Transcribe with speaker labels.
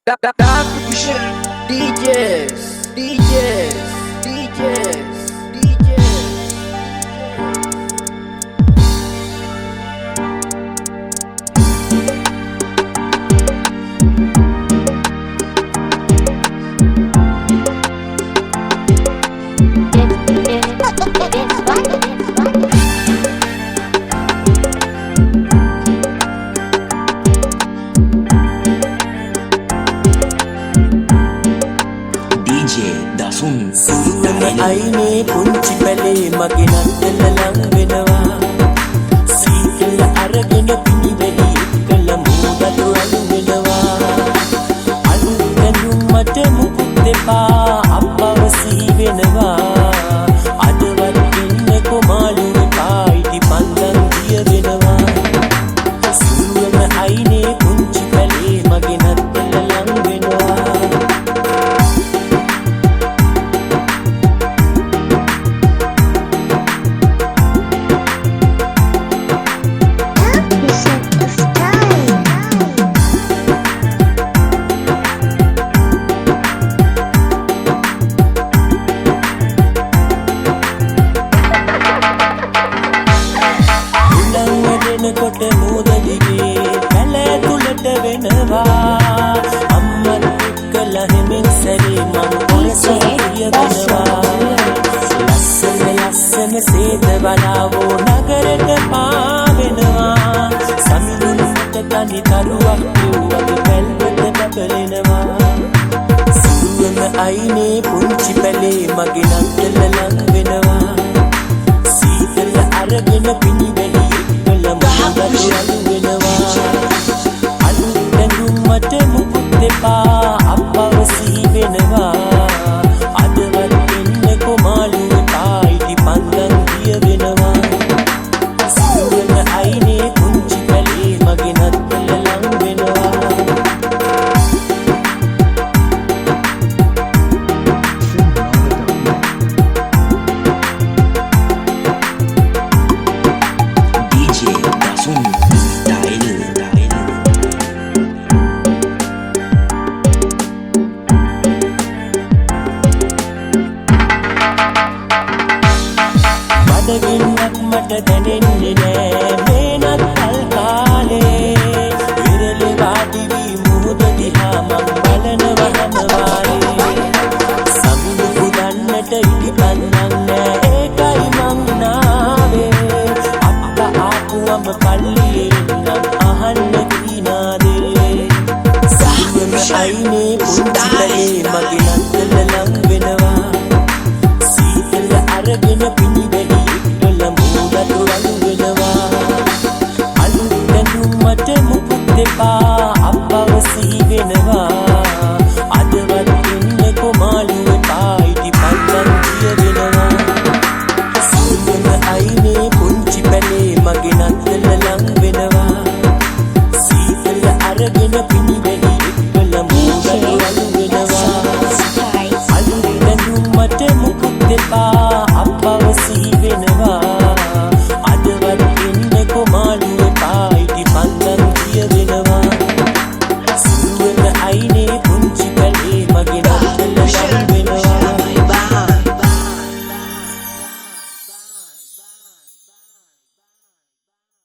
Speaker 1: Dark Vision DJs, DJs, DJs, DJs.
Speaker 2: අයිනේ පුංචි පැලේ මගේ නත්තල ලං වෙනවා සීතල අරගෙන පිනිවෙලි එක්කල මූදතු අලු වෙනවා අලුත් දැනුම් මට මුකුත් දෙපා අපව සී වෙනවා අදවත් ඉන්නේ කොමාලුවේ පායිටි පන්දන් දිය වෙනවා සුවම අයිනේ පුංචි පැලේ මගේ නත්තල ලං වෙනවා කොට මූදදිගේ පැලෑ තුලට වෙනවා අම්මත් එක්කලා හිමින් සැරේ මම ඔලසොය වෙනවා ලස්සන ලස්සන සේද බලාවෝ නගරට පාවෙනවා සමිඳුන්ට තනි කරුවක් කිව්වගේ පැල්පත බබලෙනවා සුවම අයිනේ පුංචි පැලේ මගේ නත්තල ලං වෙනවා සීතල අරගෙන පිනිවෙලි අලුත් දැනුම් මට මුකුත් දෙපා අපව සී වෙනවා අදවත් එන්නේ කොමාලුවේ පායිටි පන්දන් දිය වෙනවා සුවන අයිනේ පුංචි පැලේ මගේ නත්තල ලං වෙනවා බඩගින්නක් මට දැනෙන්නේ නෑ මේ නත්තල් කාලේ විරලේ වාඩි වී මුහුද දිහා මං බලනවා හැමවාරේ සමුදු පුදන්නට ඉදිපන්නක් නෑ ඒකයි මං නාවේ අප්පා ආපුවම පල්ලියේ නම් අහන්න කීනාදේ සුවම අයිනේ පුංචි පැලේ මගේ නත්තල ලං වෙනවා සීතල අරගෙන පිනිවෙලි එක්කල මූදතු අලු වෙනවා අලුත් දැනුම් මට මුකුත් දෙපා අපව සී වෙනවා අදවත් ඉන්නේ කොමාලුවේ පායිටි පන්දන් දිය වෙනවා සුවම අයිනේ පුංචි පැලේ මගේ නත්තල ලං වෙනවා සීතල අරගෙන